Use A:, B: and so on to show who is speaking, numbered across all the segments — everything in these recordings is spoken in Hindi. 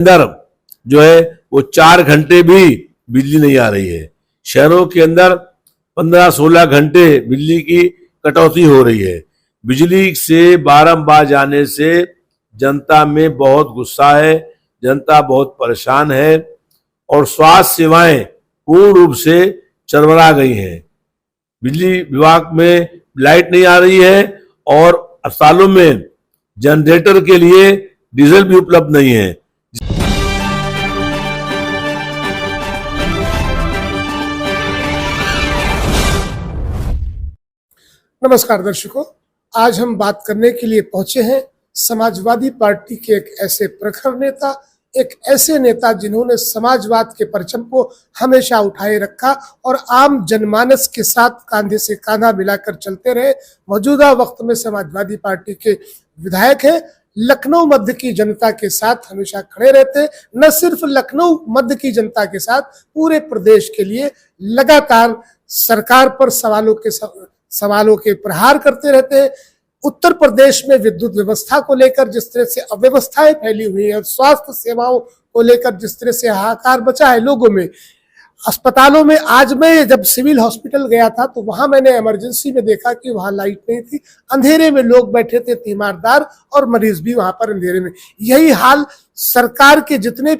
A: अंदर जो है वो 4 घंटे भी बिजली नहीं आ रही है। शहरों के अंदर 15-16 घंटे बिजली की कटौती हो रही है। बिजली से बारंबार जाने से जनता में बहुत गुस्सा है, जनता बहुत परेशान है और स्वास्थ्य सेवाएं पूर्ण रूप से चरमरा गई हैं। बिजली विभाग में लाइट नहीं आ रही है और अस्पतालों में जनरेटर के लिए डीजल भी उपलब्ध नहीं है।
B: नमस्कार दर्शकों, आज हम बात करने के लिए पहुंचे हैं समाजवादी पार्टी के एक ऐसे प्रखर नेता, एक ऐसे नेता जिन्होंने समाजवाद के परचम को हमेशा उठाए रखा और आम जनमानस के साथ कंधे से कंधा मिलाकर चलते रहे। मौजूदा वक्त में समाजवादी पार्टी के विधायक हैं, लखनऊ मध्य की जनता के साथ हमेशा खड़े रहते, न सिर्फ लखनऊ मध्य की जनता के साथ पूरे प्रदेश के लिए लगातार सरकार पर सवालों के प्रहार करते रहते हैं। उत्तर प्रदेश में विद्युत व्यवस्था को लेकर जिस तरह से अव्यवस्थाएं फैली हुई है, स्वास्थ्य सेवाओं को लेकर जिस तरह से हाहाकार मचा है लोगों में, अस्पतालों में। आज मैं जब सिविल हॉस्पिटल गया था तो वहां मैंने इमरजेंसी में देखा कि वहां लाइट नहीं थी, अंधेरे में लोग बैठे थे, तीमारदार और मरीज भी वहां पर अंधेरे में। यही हाल सरकार के जितने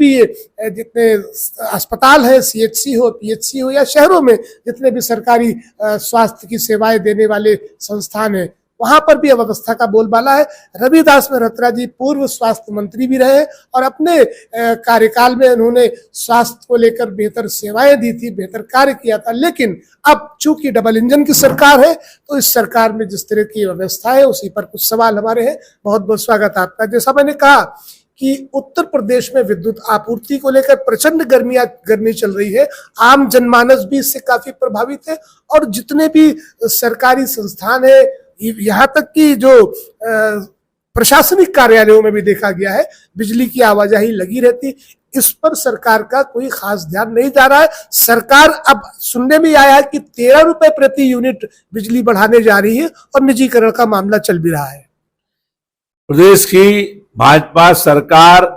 B: अस्पताल है, सीएचसी हो, पीएचसी हो या शहरों में जितने भी सरकारी स्वास्थ्य की सेवाएं देने वाले संस्थान है, वहां पर भी अव्यवस्था का बोलबाला है। रविदास मेहरोत्रा जी पूर्व स्वास्थ्य मंत्री भी रहे और अपने कार्यकाल में उन्होंने स्वास्थ्य को लेकर बेहतर सेवाएं दी थी, बेहतर कार्य किया था। लेकिन अब चूंकि डबल इंजन की सरकार है तो इस सरकार में जिस तरह की व्यवस्था है उसी पर कुछ सवाल हमारे हैं। बहुत बहुत स्वागत आपका। जैसा मैंने कहा कि उत्तर प्रदेश में विद्युत आपूर्ति को लेकर प्रचंड गर्मी चल रही है, आम जनमानस भी इससे काफी प्रभावित है और जितने भी सरकारी संस्थान है, यहाँ तक कि जो प्रशासनिक कार्यालयों में भी देखा गया है बिजली की आवाजाही लगी रहती। इस पर सरकार का कोई खास ध्यान नहीं जा रहा है। सरकार अब सुनने में आया है कि 13 रुपए प्रति यूनिट बिजली बढ़ाने जा रही है और निजीकरण का मामला चल भी रहा है।
A: प्रदेश की भाजपा सरकार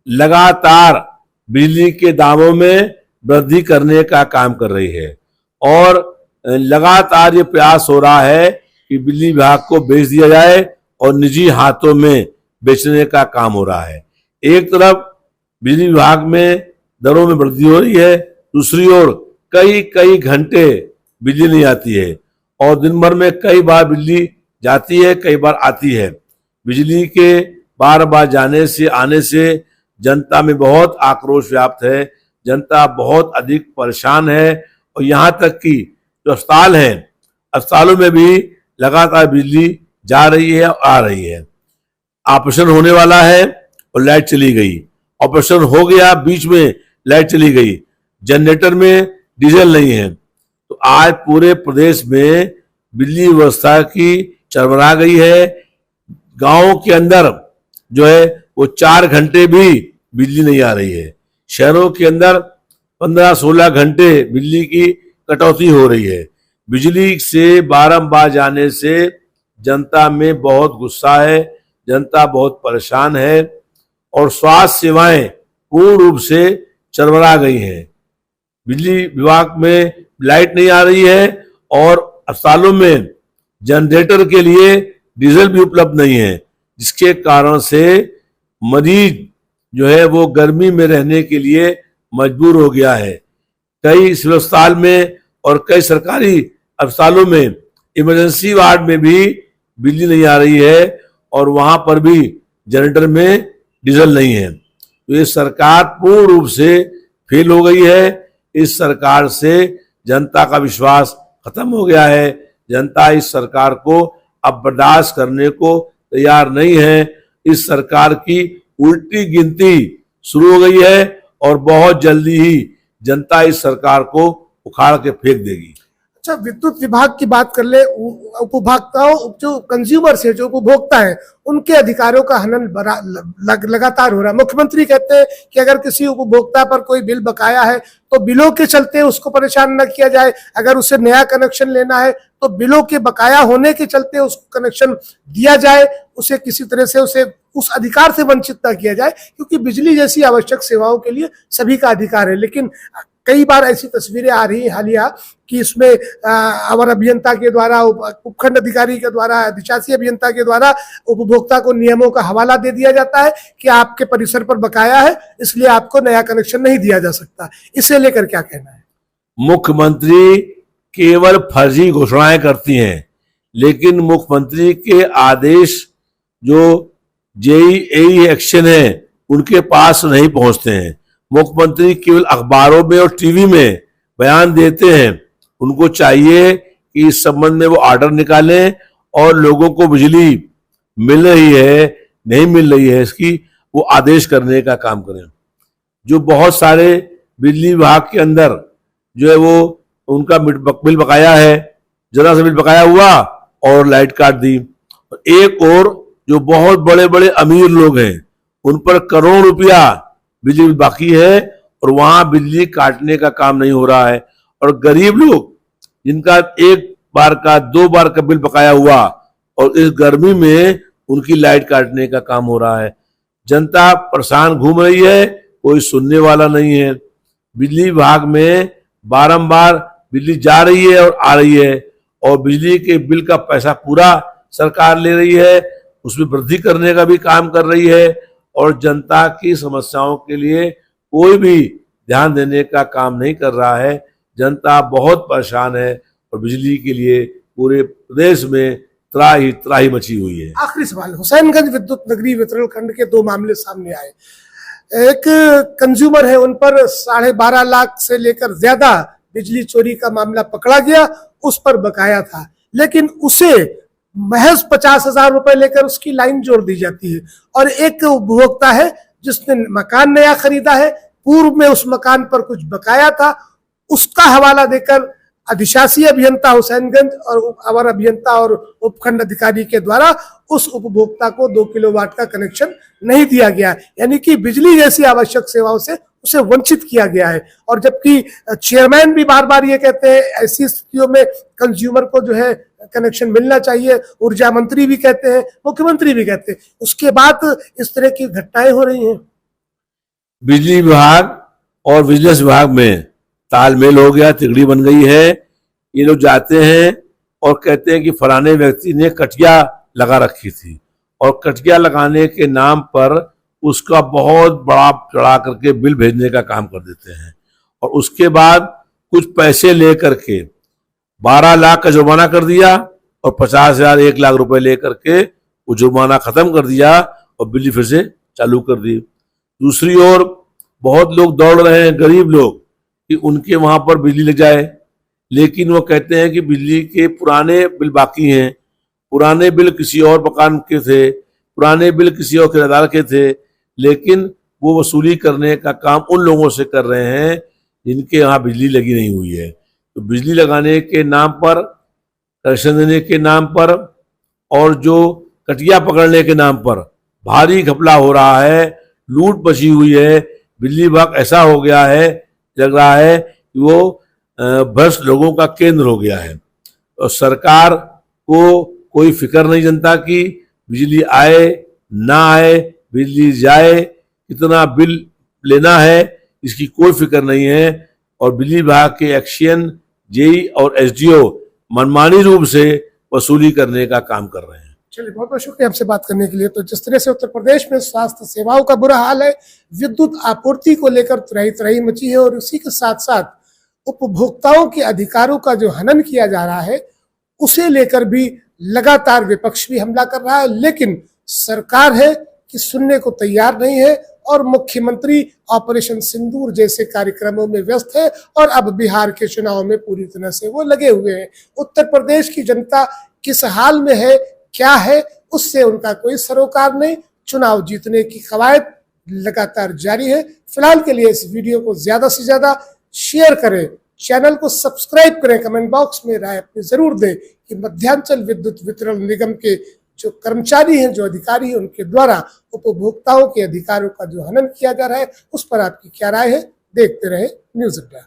A: लगातार बिजली के दामों में वृद्धि करने का काम कर रही है और लगातार ये प्रयास हो रहा है कि बिजली विभाग को बेच दिया जाए और निजी हाथों में बेचने का काम हो रहा है। एक तरफ बिजली विभाग में दरों में वृद्धि हो रही है, दूसरी ओर कई घंटे बिजली नहीं आती है और दिन भर में कई बार बिजली जाती है, कई बार आती है। बिजली के बार जाने से आने से जनता में बहुत आक्रोश व्याप्त है, जनता बहुत अधिक परेशान है और यहाँ तक कि जो अस्पताल है, अस्पतालों में भी लगातार बिजली जा रही है और आ रही है। ऑपरेशन होने वाला है और लाइट चली गई, ऑपरेशन हो गया, बीच में लाइट चली गई, जनरेटर में डीजल नहीं है। तो आज पूरे प्रदेश में बिजली व्यवस्था की चरमरा गई है। गांवों के अंदर जो है वो 4 घंटे भी बिजली नहीं आ रही है। शहरों के अंदर 15-16 घंटे बिजली की कटौती हो रही है। बिजली से बारंबार जाने से जनता में बहुत गुस्सा है, जनता बहुत परेशान है और स्वास्थ्य सेवाएं पूर्ण रूप से चरमरा गई हैं। बिजली विभाग में लाइट नहीं आ रही है और अस्पतालों में जनरेटर के लिए डीजल भी उपलब्ध नहीं है, जिसके कारण से मरीज जो है वो गर्मी में रहने के लिए मजबूर हो गया है। कई सिविल अस्पताल में और कई सरकारी अस्पतालों में इमरजेंसी वार्ड में भी बिजली नहीं आ रही है और वहां पर भी जनरेटर में डीजल नहीं है। तो ये सरकार पूर्ण रूप से फेल हो गई है। इस सरकार से जनता का विश्वास खत्म हो गया है। जनता इस सरकार को अब बर्दाश्त करने को तैयार नहीं है। इस सरकार की उल्टी गिनती शुरू हो गई है और बहुत जल्दी ही जनता इस सरकार को उखाड़ के फेंक देगी।
B: अच्छा, विद्युत विभाग की बात कर ले, उपभोक्ताओं जो कंज्यूमर्स है, जो उपभोक्ता है, उनके अधिकारों का हनन लगातार हो रहा है। मुख्यमंत्री कहते हैं कि अगर किसी उपभोक्ता पर कोई बिल बकाया है तो बिलों के चलते उसको परेशान न किया जाए, अगर उसे नया कनेक्शन लेना है तो बिलों के बकाया होने के चलते उसको कनेक्शन दिया जाए, उसे किसी तरह से उसे उस अधिकार से वंचित ना किया जाए, क्योंकि बिजली जैसी आवश्यक सेवाओं के लिए सभी का अधिकार है। लेकिन कई बार ऐसी तस्वीरें आ रही हैं हालिया कि इसमें अवर अभियंता के द्वारा, उपखंड अधिकारी के द्वारा, अधिशासी अभियंता के द्वारा उपभोक्ता को नियमों का हवाला दे दिया जाता है कि आपके परिसर पर बकाया है, इसलिए आपको नया कनेक्शन नहीं दिया जा सकता। इसे लेकर क्या कहना है?
A: मुख्यमंत्री केवल फर्जी घोषणाएं करती हैं, लेकिन मुख्यमंत्री के आदेश जो जेईई एक्शन है उनके पास नहीं पहुंचते हैं। मुख्यमंत्री केवल अखबारों में और टीवी में बयान देते हैं। उनको चाहिए कि इस संबंध में वो ऑर्डर निकालें और लोगों को बिजली मिल रही है नहीं मिल रही है इसकी वो आदेश करने का काम करें। जो बहुत सारे बिजली विभाग के अंदर जो है वो उनका बिल बकाया है, जरा सा बिल बकाया हुआ और लाइट काट दी। एक और जो बहुत बड़े बड़े अमीर लोग हैं उन पर करोड़ रुपया बिजली बाकी है और वहां बिजली काटने का काम नहीं हो रहा है। और गरीब लोग जिनका एक बार का 2 बार का बिल बकाया हुआ और इस गर्मी में उनकी लाइट काटने का काम हो रहा है। जनता परेशान घूम रही है, कोई सुनने वाला नहीं है। बिजली विभाग में बारंबार बिजली जा रही है और आ रही है और बिजली के बिल का पैसा पूरा सरकार ले रही है, उसमें वृद्धि करने का भी काम कर रही है और जनता की समस्याओं के लिए कोई भी ध्यान देने का काम नहीं कर रहा है। जनता बहुत परेशान है और बिजली के लिए पूरे प्रदेश में त्राही मची हुई है।
B: आखिरी सवाल, हुसैनगंज विद्युत नगरी वितरण खंड के 2 मामले सामने आए। एक कंज्यूमर है, उन पर 12.5 लाख से लेकर ज्यादा बिजली चोरी का मामला पकड़ा गया, उस पर बकाया था, लेकिन उसे महज 50,000 रुपए लेकर उसकी लाइन जोड़ दी जाती है। और एक उपभोक्ता है जिसने मकान नया खरीदा है, पूर्व में उस मकान पर कुछ बकाया था, उसका हवाला देकर अधिशासी अभियंता हुसैनगंज और अवर अभियंता और उपखंड अधिकारी के द्वारा उस उपभोक्ता को 2 किलोवाट का कनेक्शन नहीं दिया गया, यानी कि बिजली जैसी आवश्यक सेवाओं से उसे वंचित किया गया है। और जबकि चेयरमैन भी बार बार ये कहते हैं ऐसी स्थितियों में कंज्यूमर को जो है कनेक्शन मिलना चाहिए, ऊर्जा मंत्री भी कहते हैं, मुख्यमंत्री भी कहते हैं, उसके बाद इस तरह की घटनाएं हो रही हैं।
A: बिजली विभाग और बिजनेस विभाग में तालमेल हो गया, तिगड़ी बन गई है। ये लोग जाते हैं और कहते हैं कि फलाने व्यक्ति ने कटिया लगा रखी थी और कटिया लगाने के नाम पर उसका बहुत बड़ा चढ़ा करके बिल भेजने का काम कर देते हैं और उसके बाद कुछ पैसे लेकर के 12 लाख का जुर्माना कर दिया और 50,000 1 लाख रुपए लेकर के वो जुर्माना खत्म कर दिया और बिजली फिर से चालू कर दी। दूसरी ओर बहुत लोग दौड़ रहे हैं, गरीब लोग, कि उनके वहां पर बिजली लग जाए, लेकिन वो कहते हैं कि बिजली के पुराने बिल बाकी हैं, पुराने बिल किसी और मकान के थे, पुराने बिल किसी और किराएदार के थे, लेकिन वो वसूली करने का काम उन लोगों से कर रहे हैं जिनके यहाँ बिजली लगी नहीं हुई है। तो बिजली लगाने के नाम पर, कनेक्शन देने के नाम पर और जो कटिया पकड़ने के नाम पर भारी घपला हो रहा है, लूट मची हुई है। बिजली विभाग ऐसा हो गया है, लग रहा है कि वो भ्रष्ट लोगों का केंद्र हो गया है और सरकार को कोई फिक्र नहीं जनता की, बिजली आए ना आए, बिजली जाए, कितना बिल लेना है, इसकी कोई फिक्र नहीं है। और बिजली विभाग के एक्शन जेई और एसडीओ मनमानी रूप से वसूली करने का काम कर रहे हैं।
B: चलिए, बहुत बहुत शुक्रिया हमसे बात करने के लिए। तो जिस तरह से उत्तर प्रदेश में स्वास्थ्य सेवाओं का बुरा हाल है, विद्युत आपूर्ति को लेकर त्राही मची है और उसी के साथ साथ उपभोक्ताओं के अधिकारों का जो हनन किया जा रहा है, उसे लेकर भी लगातार विपक्ष भी हमला कर रहा है, लेकिन सरकार है कि सुनने को तैयार नहीं है और मुख्यमंत्री ऑपरेशन सिंदूर जैसे कार्यक्रमों में व्यस्त है और अब बिहार के चुनाव में पूरी तरह से वो लगे हुए हैं। उत्तर प्रदेश की जनता किस हाल में है, क्या है, उससे उनका कोई सरोकार नहीं। चुनाव जीतने की कवायद लगातार जारी है। फिलहाल के लिए इस वीडियो को ज्यादा से ज्यादा शेयर करें, चैनल को सब्सक्राइब करें, कमेंट बॉक्स में राय अपनी जरूर दें कि मध्यांचल विद्युत वितरण निगम के जो कर्मचारी हैं, जो अधिकारी हैं, उनके द्वारा उपभोक्ताओं के अधिकारों का जो हनन किया जा रहा है, उस पर आपकी क्या राय है। देखते रहे न्यूज़ अड्डा।